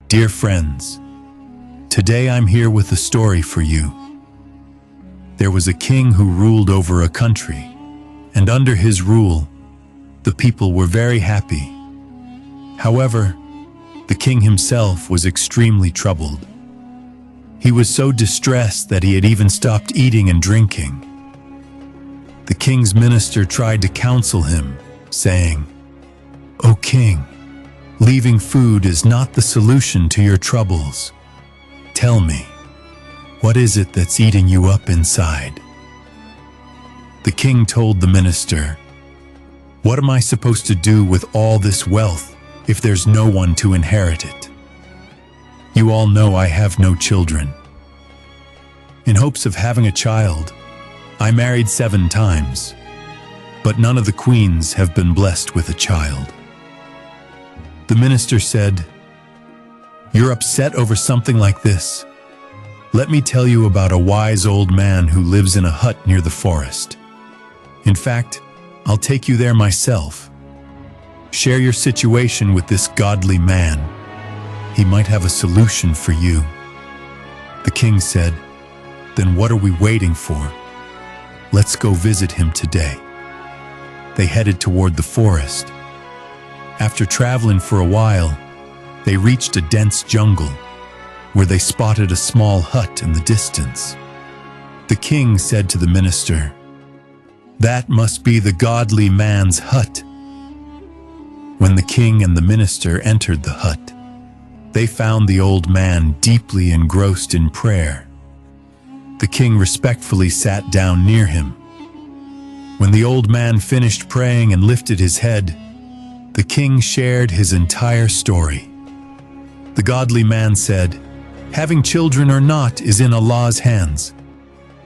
Dear friends, today I'm here with a story for you. There was a king who ruled over a country, and under his rule, the people were very happy. However, the king himself was extremely troubled. He was so distressed that he had even stopped eating and drinking. The king's minister tried to counsel him, saying, "O king, leaving food is not the solution to your troubles. Tell me, what is it that's eating you up inside?" The king told the minister, "What am I supposed to do with all this wealth if there's no one to inherit it? You all know I have no children. In hopes of having a child, I married 7 times, but none of the queens have been blessed with a child." The minister said, "You're upset over something like this. Let me tell you about a wise old man who lives in a hut near the forest. In fact, I'll take you there myself. Share your situation with this godly man. He might have a solution for you." The king said, "Then what are we waiting for? Let's go visit him today." They headed toward the forest. After traveling for a while, they reached a dense jungle, where they spotted a small hut in the distance. The king said to the minister, "That must be the godly man's hut." When the king and the minister entered the hut, they found the old man deeply engrossed in prayer. The king respectfully sat down near him. When the old man finished praying and lifted his head, the king shared his entire story. The godly man said, "Having children or not is in Allah's hands.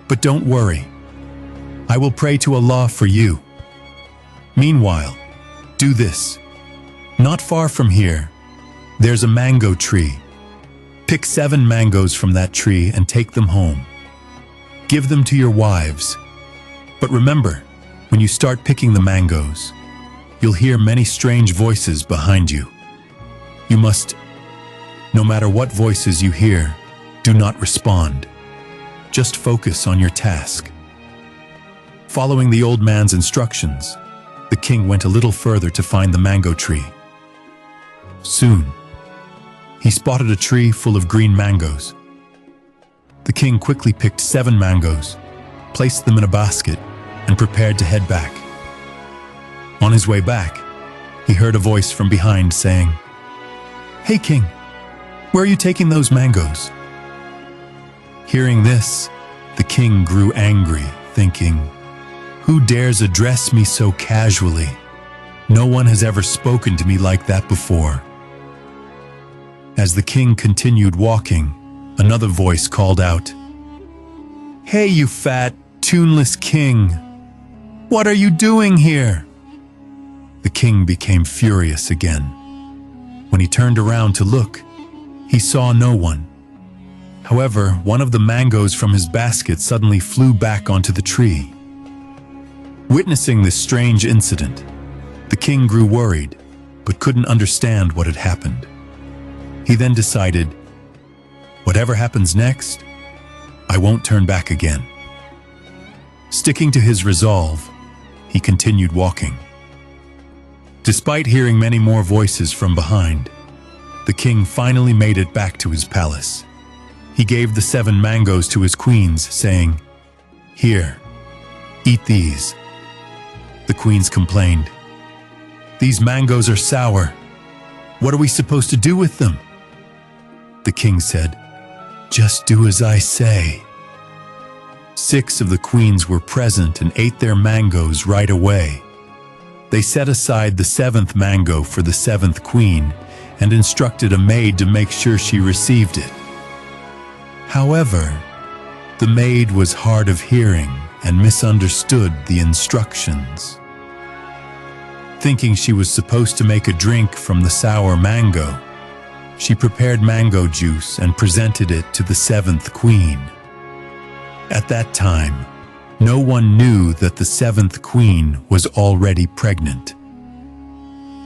But don't worry. I will pray to Allah for you. Meanwhile, do this. Not far from here, there's a mango tree. Pick 7 mangoes from that tree and take them home. Give them to your wives. But remember, when you start picking the mangoes, you'll hear many strange voices behind you. You must, no matter what voices you hear, do not respond. Just focus on your task." Following the old man's instructions, the king went a little further to find the mango tree. Soon, he spotted a tree full of green mangoes. The king quickly picked 7 mangoes, placed them in a basket, and prepared to head back. On his way back, he heard a voice from behind saying, "Hey king, where are you taking those mangoes?" Hearing this, the king grew angry, thinking, "Who dares address me so casually? No one has ever spoken to me like that before." As the king continued walking, another voice called out, "Hey, you fat, tuneless king! What are you doing here?" The king became furious again. When he turned around to look, he saw no one. However, one of the mangoes from his basket suddenly flew back onto the tree. Witnessing this strange incident, the king grew worried, but couldn't understand what had happened. He then decided, "Whatever happens next, I won't turn back again." Sticking to his resolve, he continued walking. Despite hearing many more voices from behind, the king finally made it back to his palace. He gave the 7 mangoes to his queens, saying, "Here, eat these." The queens complained, "These mangoes are sour. What are we supposed to do with them?" The king said, "Just do as I say." 6 of the queens were present and ate their mangoes right away. They set aside the 7th mango for the 7th queen and instructed a maid to make sure she received it. However, the maid was hard of hearing and misunderstood the instructions. Thinking she was supposed to make a drink from the sour mango, she prepared mango juice and presented it to the 7th queen. At that time, no one knew that the 7th queen was already pregnant.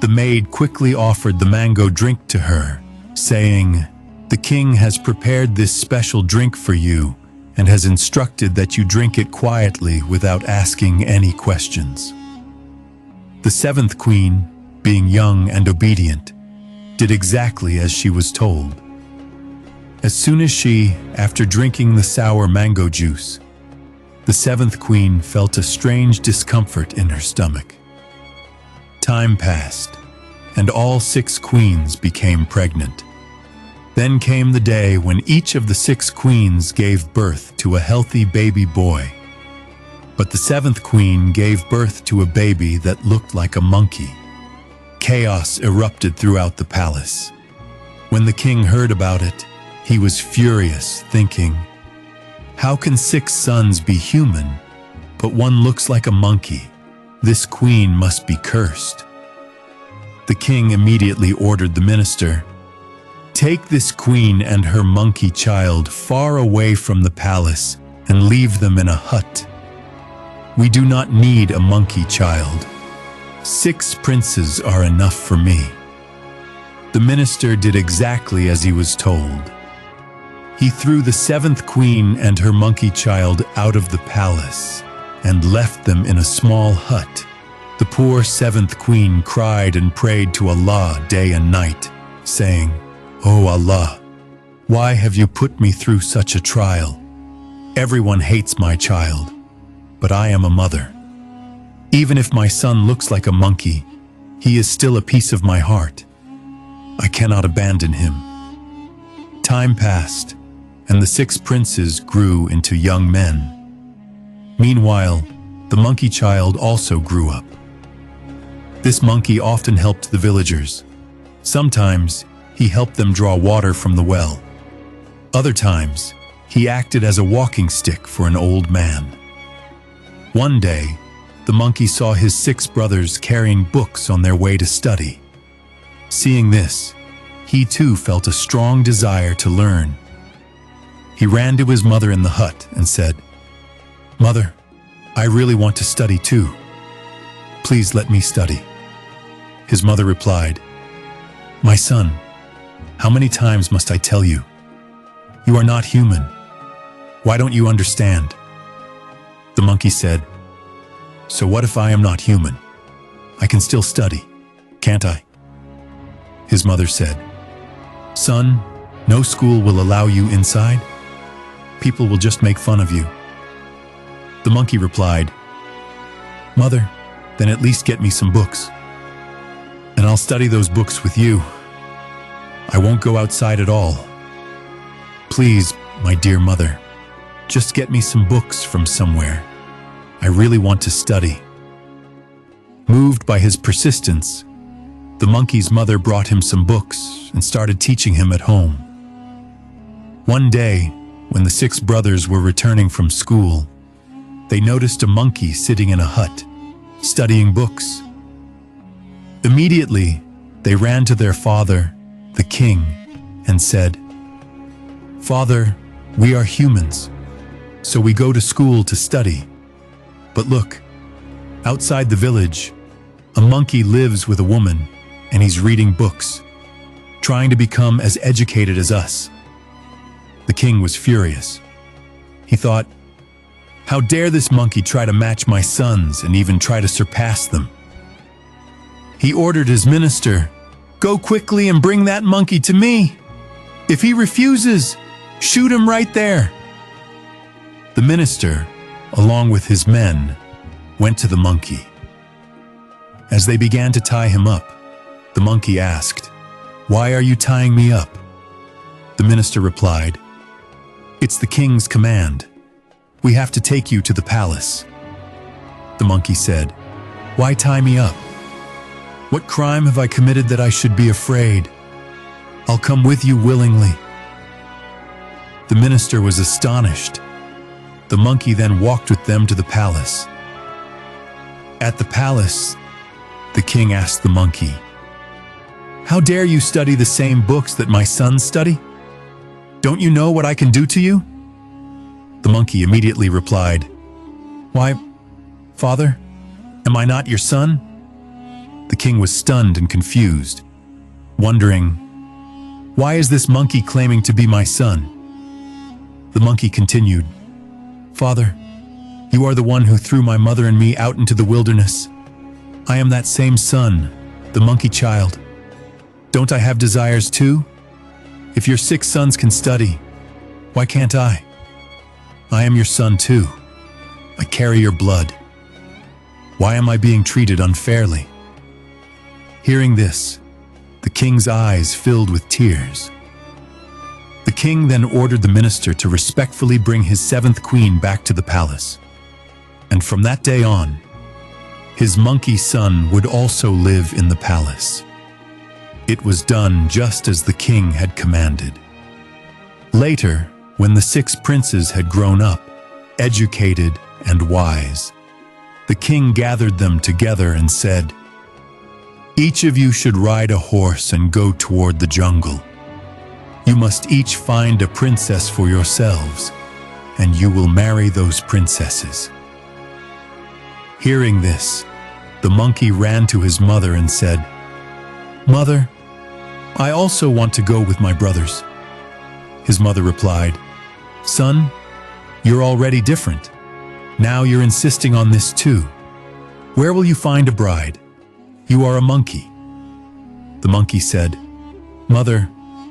The maid quickly offered the mango drink to her saying, "The king has prepared this special drink for you and has instructed that you drink it quietly without asking any questions." The seventh queen, being young and obedient, did exactly as she was told. As soon as she, after drinking the sour mango juice, the seventh queen felt a strange discomfort in her stomach. Time passed, and all 6 queens became pregnant. Then came the day when each of the 6 queens gave birth to a healthy baby boy. But the 7th queen gave birth to a baby that looked like a monkey. Chaos erupted throughout the palace. When the king heard about it, he was furious, thinking, "How can 6 sons be human, but one looks like a monkey? This queen must be cursed." The king immediately ordered the minister, "Take this queen and her monkey child far away from the palace and leave them in a hut. We do not need a monkey child. 6 princes are enough for me." The minister did exactly as he was told. He threw the 7th queen and her monkey child out of the palace and left them in a small hut. The poor 7th queen cried and prayed to Allah day and night, saying, "O Allah, why have you put me through such a trial? Everyone hates my child, but I am a mother. Even if my son looks like a monkey, he is still a piece of my heart. I cannot abandon him." Time passed, and the 6 princes grew into young men. Meanwhile, the monkey child also grew up. This monkey often helped the villagers. Sometimes, he helped them draw water from the well. Other times, he acted as a walking stick for an old man. One day, the monkey saw his 6 brothers carrying books on their way to study. Seeing this, he too felt a strong desire to learn. He ran to his mother in the hut and said, "Mother, I really want to study too. Please let me study." His mother replied, "My son, how many times must I tell you? You are not human. Why don't you understand?" The monkey said, "So what if I am not human? I can still study, can't I?" His mother said, "Son, no school will allow you inside. People will just make fun of you." The monkey replied, "Mother, then at least get me some books, and I'll study those books with you. I won't go outside at all. Please, my dear mother, just get me some books from somewhere. I really want to study." Moved by his persistence, the monkey's mother brought him some books and started teaching him at home. One day, when the 6 brothers were returning from school, they noticed a monkey sitting in a hut, studying books. Immediately, they ran to their father, the king, and said, "Father, we are humans, so we go to school to study. But look, outside the village, a monkey lives with a woman, and he's reading books, trying to become as educated as us." The king was furious. He thought, "How dare this monkey try to match my sons and even try to surpass them?" He ordered his minister, "Go quickly and bring that monkey to me. If he refuses, shoot him right there." The minister, along with his men, went to the monkey. As they began to tie him up, the monkey asked, "Why are you tying me up?" The minister replied, "It's the king's command. We have to take you to the palace." The monkey said, "Why tie me up? What crime have I committed that I should be afraid? I'll come with you willingly." The minister was astonished. The monkey then walked with them to the palace. At the palace, the king asked the monkey, "How dare you study the same books that my sons study? Don't you know what I can do to you?" The monkey immediately replied, "Why, father, am I not your son?" The king was stunned and confused, wondering, Why is this monkey claiming to be my son?" The monkey continued, "Father, you are the one who threw my mother and me out into the wilderness. I am that same son, the monkey child. Don't I have desires too? If your 6 sons can study, why can't I? I am your son too. I carry your blood. Why am I being treated unfairly?" Hearing this, the king's eyes filled with tears. The king then ordered the minister to respectfully bring his 7th queen back to the palace. And from that day on, his monkey son would also live in the palace. It was done just as the king had commanded. Later, when the 6 princes had grown up, educated and wise, the king gathered them together and said, "Each of you should ride a horse and go toward the jungle. You must each find a princess for yourselves, and you will marry those princesses." Hearing this, the monkey ran to his mother and said, "Mother, I also want to go with my brothers." His mother replied, "Son, you're already different. Now you're insisting on this too. Where will you find a bride? You are a monkey." The monkey said, "Mother,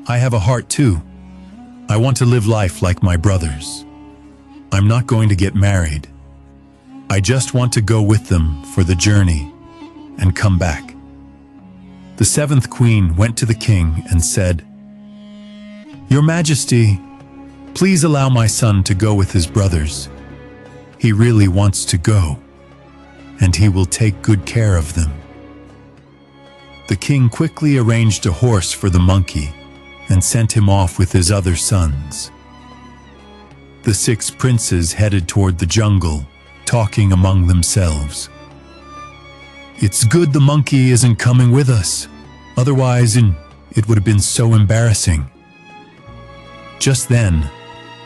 I have a heart too. I want to live life like my brothers. I'm not going to get married. I just want to go with them for the journey and come back." The 7th queen went to the king and said, "Your Majesty, please allow my son to go with his brothers. He really wants to go, and he will take good care of them." The king quickly arranged a horse for the monkey and sent him off with his other sons. The 6 princes headed toward the jungle, talking among themselves. "It's good the monkey isn't coming with us. Otherwise, it would have been so embarrassing." Just then,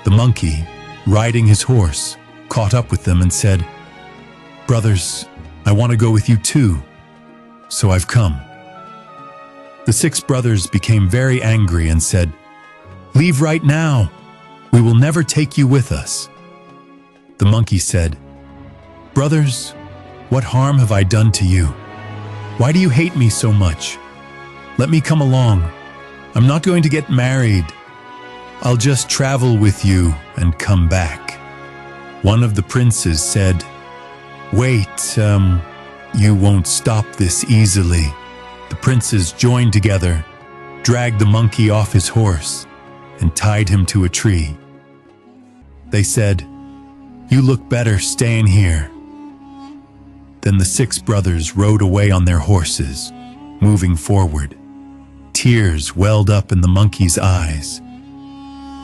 the monkey, riding his horse, caught up with them and said, "Brothers, I want to go with you too, so I've come." The 6 brothers became very angry and said, "Leave right now. We will never take you with us." The monkey said, "Brothers, what harm have I done to you? Why do you hate me so much? Let me come along. I'm not going to get married. I'll just travel with you and come back." One of the princes said, "Wait, you won't stop this easily." The princes joined together, dragged the monkey off his horse, and tied him to a tree. They said, "You look better staying here." Then the 6 brothers rode away on their horses, moving forward. Tears welled up in the monkey's eyes.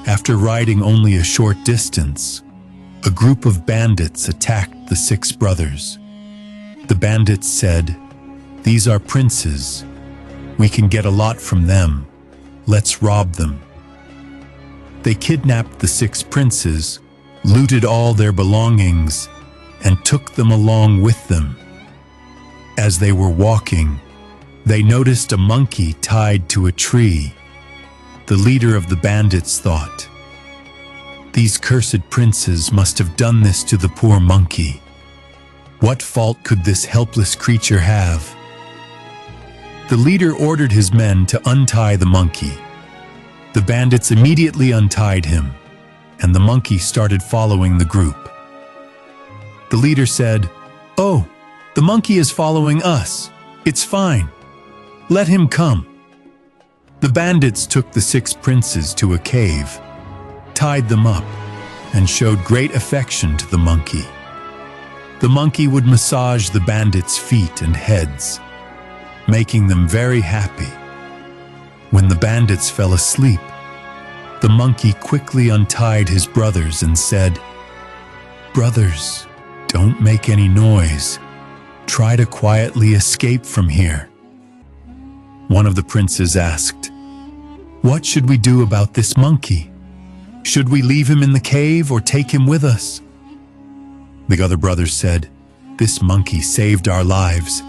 After riding only a short distance, a group of bandits attacked the 6 brothers. The bandits said, "These are princes. We can get a lot from them. Let's rob them." They kidnapped the 6 princes, looted all their belongings, and took them along with them. As they were walking, they noticed a monkey tied to a tree. The leader of the bandits thought, "These cursed princes must have done this to the poor monkey. What fault could this helpless creature have?" The leader ordered his men to untie the monkey. The bandits immediately untied him, and the monkey started following the group. The leader said, "Oh, the monkey is following us. It's fine. Let him come." The bandits took the 6 princes to a cave, tied them up, and showed great affection to the monkey. The monkey would massage the bandits' feet and heads, making them very happy. When the bandits fell asleep, the monkey quickly untied his brothers and said, "Brothers, don't make any noise. Try to quietly escape from here." One of the princes asked, "What should we do about this monkey? Should we leave him in the cave or take him with us?" The other brothers said, "This monkey saved our lives.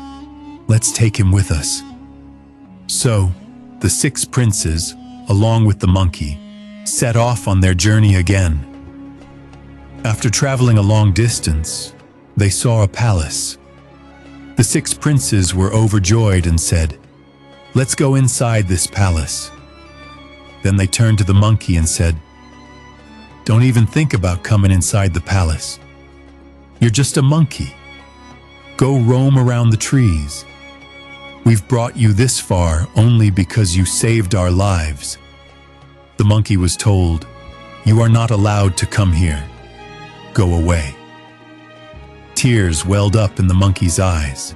Let's take him with us." So, the 6 princes, along with the monkey, set off on their journey again. After traveling a long distance, they saw a palace. The 6 princes were overjoyed and said, "Let's go inside this palace." Then they turned to the monkey and said, "Don't even think about coming inside the palace. You're just a monkey. Go roam around the trees. We've brought you this far only because you saved our lives." The monkey was told, "You are not allowed to come here. Go away." Tears welled up in the monkey's eyes.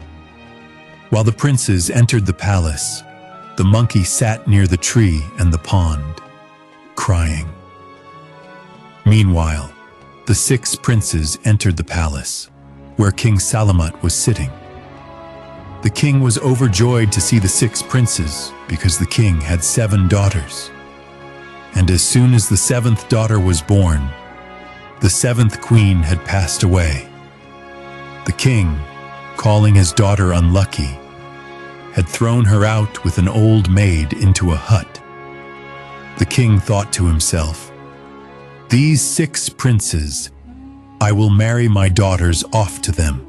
While the princes entered the palace, the monkey sat near the tree and the pond, crying. Meanwhile, the 6 princes entered the palace, where King Salamat was sitting. The king was overjoyed to see the 6 princes because the king had 7 daughters. And as soon as the 7th daughter was born, the 7th queen had passed away. The king, calling his daughter unlucky, had thrown her out with an old maid into a hut. The king thought to himself, "These 6 princes, I will marry my daughters off to them."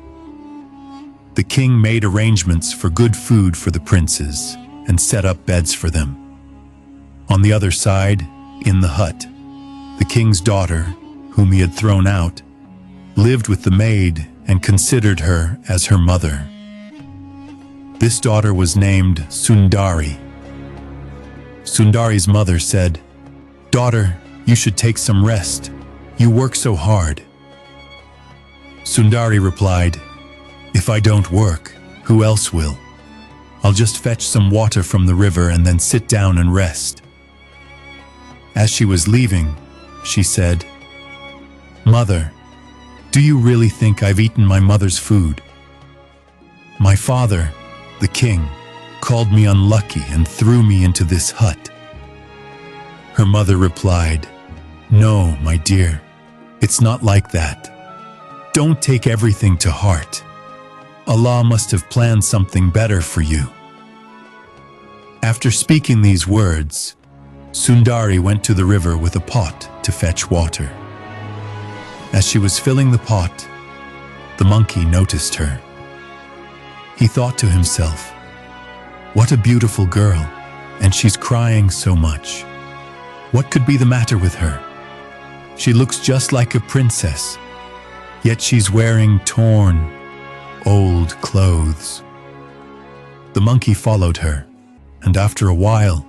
The king made arrangements for good food for the princes and set up beds for them. On the other side, in the hut, the king's daughter, whom he had thrown out, lived with the maid and considered her as her mother. This daughter was named Sundari. Sundari's mother said, "Daughter, you should take some rest. You work so hard." Sundari replied, "If I don't work, who else will? I'll just fetch some water from the river and then sit down and rest." As she was leaving, she said, "Mother, do you really think I've eaten my mother's food? My father, the king, called me unlucky and threw me into this hut." Her mother replied, "No, my dear, it's not like that. Don't take everything to heart. Allah must have planned something better for you." After speaking these words, Sundari went to the river with a pot to fetch water. As she was filling the pot, the monkey noticed her. He thought to himself, "What a beautiful girl, and she's crying so much. What could be the matter with her? She looks just like a princess, yet she's wearing torn, old clothes." The monkey followed her, and after a while,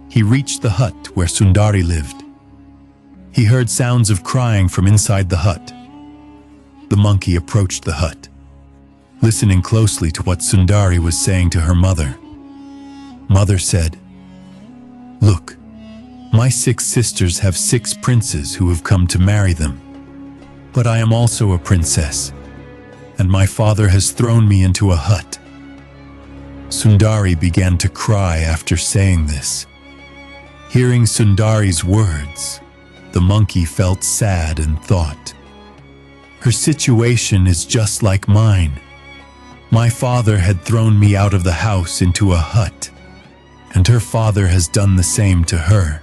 he reached the hut where Sundari lived. He heard sounds of crying from inside the hut. The monkey approached the hut, listening closely to what Sundari was saying to her mother. Mother said, "Look, my 6 sisters have 6 princes who have come to marry them. But I am also a princess, and my father has thrown me into a hut." Sundari began to cry after saying this. Hearing Sundari's words, the monkey felt sad and thought, "Her situation is just like mine. My father had thrown me out of the house into a hut, and her father has done the same to her."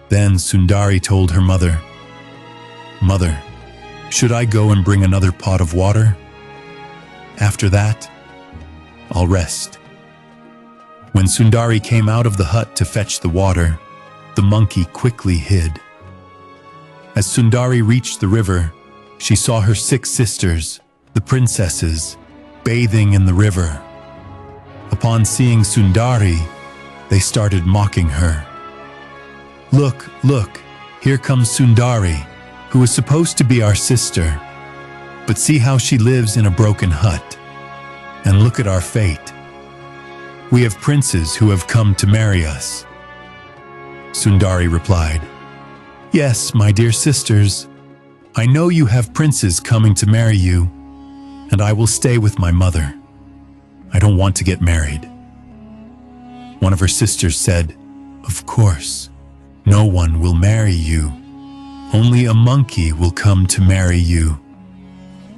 Then Sundari told her mother, "Mother, should I go and bring another pot of water? After that, I'll rest." When Sundari came out of the hut to fetch the water, the monkey quickly hid. As Sundari reached the river, she saw her 6 sisters, the princesses, bathing in the river. Upon seeing Sundari, they started mocking her. "Look, look, here comes Sundari, who is supposed to be our sister. But see how she lives in a broken hut. And look at our fate. We have princes who have come to marry us." Sundari replied, "Yes, my dear sisters, I know you have princes coming to marry you, and I will stay with my mother. I don't want to get married." One of her sisters said, "Of course, no one will marry you. Only a monkey will come to marry you."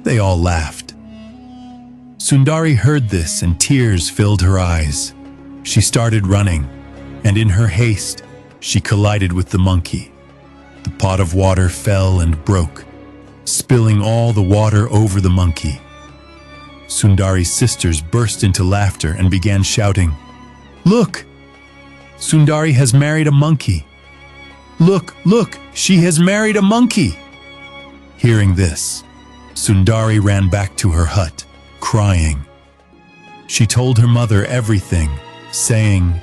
They all laughed. Sundari heard this and tears filled her eyes. She started running, and in her haste, she collided with the monkey. The pot of water fell and broke, spilling all the water over the monkey. Sundari's sisters burst into laughter and began shouting, "Look! Sundari has married a monkey! Look, look, she has married a monkey!" Hearing this, Sundari ran back to her hut, crying. She told her mother everything, saying,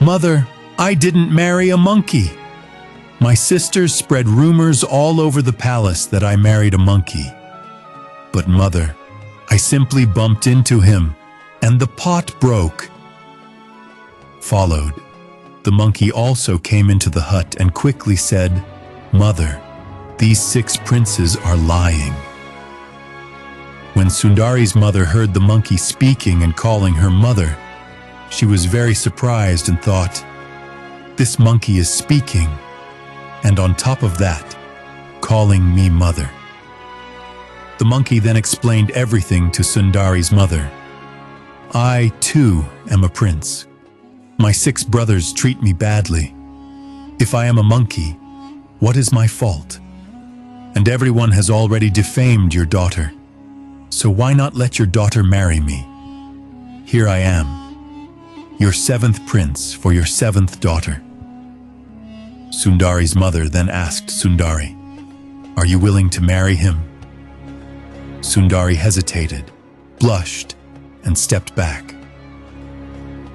"Mother, I didn't marry a monkey. My sisters spread rumors all over the palace that I married a monkey. But mother, I simply bumped into him, and the pot broke." Followed, the monkey also came into the hut and quickly said, "Mother, these 6 princes are lying." When Sundari's mother heard the monkey speaking and calling her mother, she was very surprised and thought, "This monkey is speaking, and on top of that, calling me mother." The monkey then explained everything to Sundari's mother. "I, too, am a prince. My 6 brothers treat me badly. If I am a monkey, what is my fault? And everyone has already defamed your daughter. So why not let your daughter marry me? Here I am, your 7th prince for your 7th daughter." Sundari's mother then asked Sundari, "Are you willing to marry him?" Sundari hesitated, blushed, and stepped back.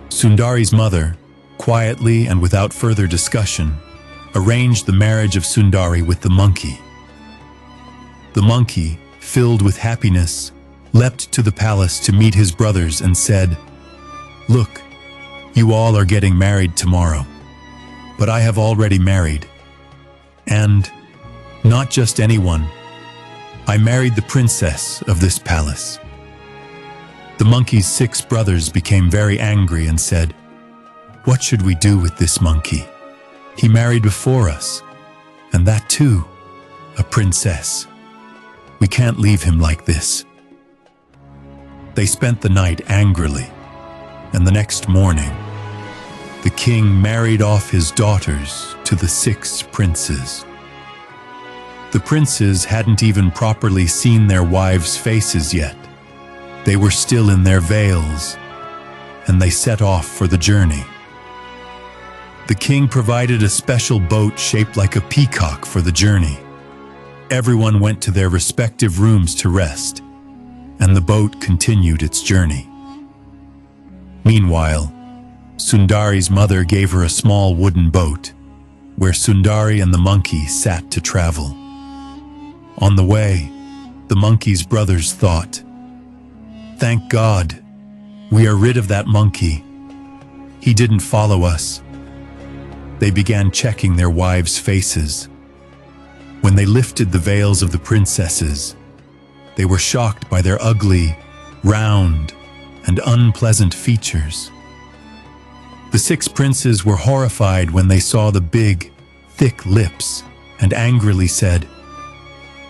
Sundari's mother, quietly and without further discussion, arranged the marriage of Sundari with the monkey. The monkey, filled with happiness, leapt to the palace to meet his brothers and said, "Look, you all are getting married tomorrow, but I have already married. And not just anyone. I married the princess of this palace." The monkey's 6 brothers became very angry and said, "What should we do with this monkey? He married before us, and that too, a princess. We can't leave him like this." They spent the night angrily, and the next morning, the king married off his daughters to the 6 princes. The princes hadn't even properly seen their wives' faces yet. They were still in their veils, and they set off for the journey. The king provided a special boat shaped like a peacock for the journey. Everyone went to their respective rooms to rest, and the boat continued its journey. Meanwhile, Sundari's mother gave her a small wooden boat, where Sundari and the monkey sat to travel. On the way, the monkey's brothers thought, "Thank God, we are rid of that monkey. He didn't follow us." They began checking their wives' faces. When they lifted the veils of the princesses, they were shocked by their ugly, round, and unpleasant features. The 6 princes were horrified when they saw the big, thick lips and angrily said,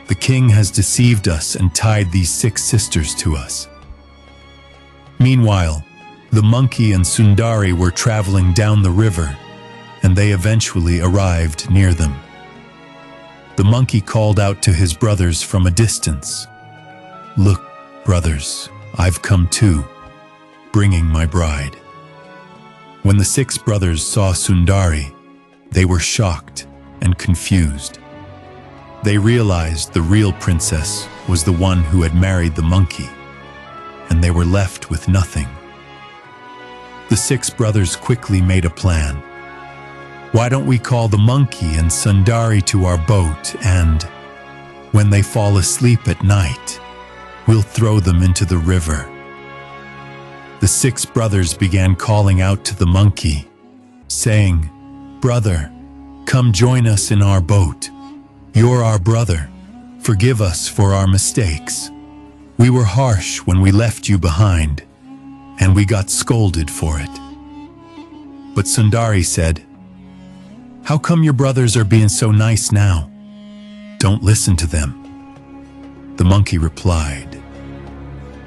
"The king has deceived us and tied these 6 sisters to us." Meanwhile, the monkey and Sundari were traveling down the river, and they eventually arrived near them. The monkey called out to his brothers from a distance, "Look, brothers, I've come too, bringing my bride." When the 6 brothers saw Sundari, they were shocked and confused. They realized the real princess was the one who had married the monkey, and they were left with nothing. The 6 brothers quickly made a plan. "Why don't we call the monkey and Sundari to our boat, and when they fall asleep at night, we'll throw them into the river." The 6 brothers began calling out to the monkey, saying, "Brother, come join us in our boat. You're our brother. Forgive us for our mistakes. We were harsh when we left you behind, and we got scolded for it." But Sundari said, "How come your brothers are being so nice now? Don't listen to them." The monkey replied,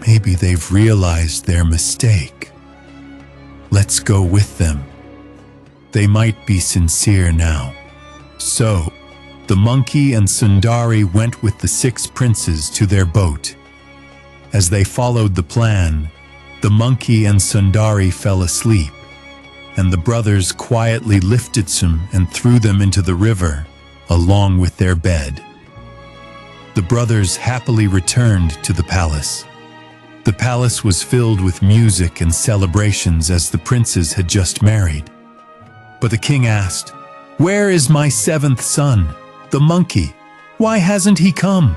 "Maybe they've realized their mistake. Let's go with them." they might be sincere now. So, the monkey and Sundari went with the 6 princes to their boat. As they followed the plan, the monkey and Sundari fell asleep, and the brothers quietly lifted some and threw them into the river, along with their bed. The brothers happily returned to the palace. The palace was filled with music and celebrations as the princes had just married. But the king asked, "Where is my 7th son, the monkey? Why hasn't he come?"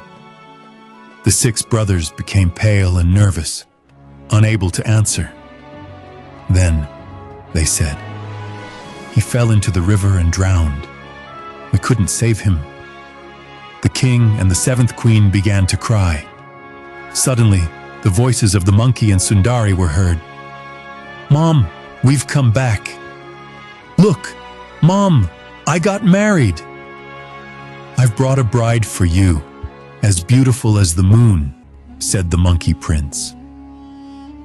The 6 brothers became pale and nervous, unable to answer. Then they said, "He fell into the river and drowned. We couldn't save him." The king and the 7th queen began to cry. Suddenly, the voices of the monkey and Sundari were heard. "Mom, we've come back. Look, Mom, I got married. I've brought a bride for you, as beautiful as the moon," said the monkey prince.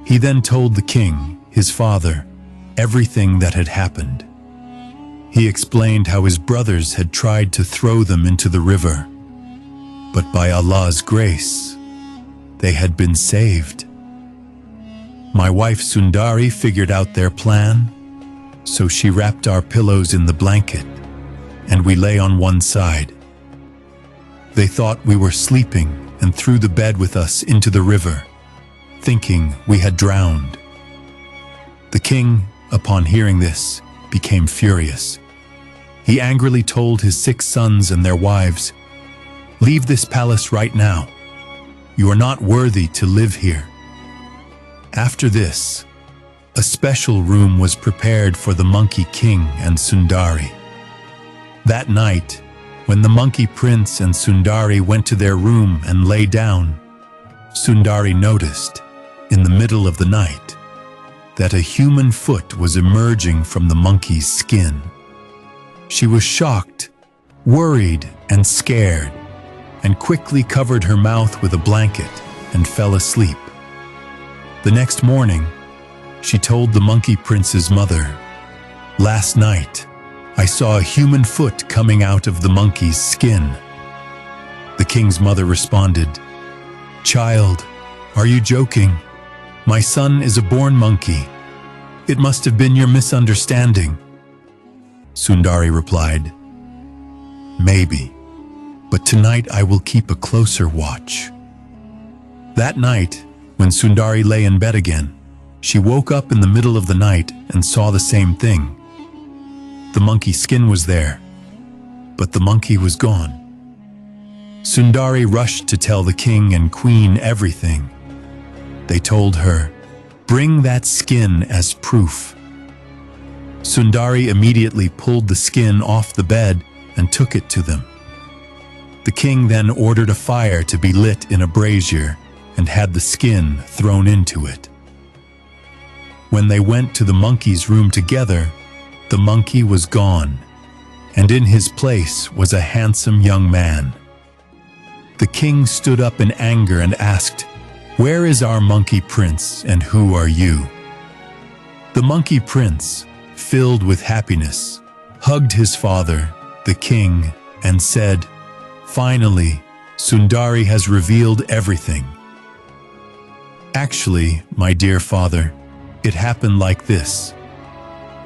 He then told the king, his father, everything that had happened. He explained how his brothers had tried to throw them into the river, but by Allah's grace, they had been saved. My wife Sundari figured out their plan, so she wrapped our pillows in the blanket, and we lay on one side. They thought we were sleeping and threw the bed with us into the river, thinking we had drowned. The king, upon hearing this, became furious. He angrily told his 6 sons and their wives, "Leave this palace right now. You are not worthy to live here." After this, a special room was prepared for the monkey king and Sundari. That night, when the monkey prince and Sundari went to their room and lay down, Sundari noticed, in the middle of the night, that a human foot was emerging from the monkey's skin. She was shocked, worried, and scared, and quickly covered her mouth with a blanket and fell asleep. The next morning, she told the monkey prince's mother, "Last night, I saw a human foot coming out of the monkey's skin." The king's mother responded, "Child, are you joking? My son is a born monkey. It must have been your misunderstanding." Sundari replied, "Maybe, but tonight I will keep a closer watch." That night, when Sundari lay in bed again, she woke up in the middle of the night and saw the same thing. The monkey's skin was there, but the monkey was gone. Sundari rushed to tell the king and queen everything. They told her, "Bring that skin as proof." Sundari immediately pulled the skin off the bed and took it to them. The king then ordered a fire to be lit in a brazier and had the skin thrown into it. When they went to the monkey's room together, the monkey was gone, and in his place was a handsome young man. The king stood up in anger and asked, "Where is our monkey prince, and who are you?" The monkey prince, filled with happiness, hugged his father, the king, and said, "Finally, Sundari has revealed everything. Actually, my dear father, it happened like this.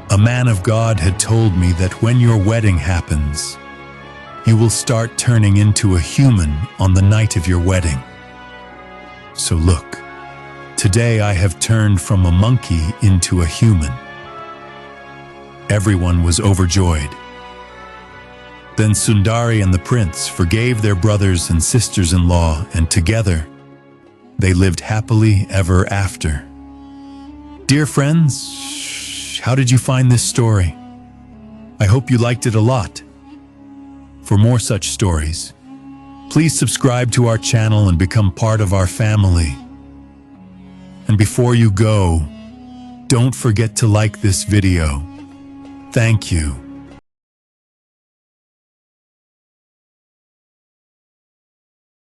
A man of God had told me that when your wedding happens, you will start turning into a human on the night of your wedding. So look, today I have turned from a monkey into a human." Everyone was overjoyed. Then Sundari and the prince forgave their brothers and sisters-in-law, and together, they lived happily ever after. Dear friends, how did you find this story? I hope you liked it a lot. For more such stories, please subscribe to our channel and become part of our family. And before you go, don't forget to like this video. Thank you.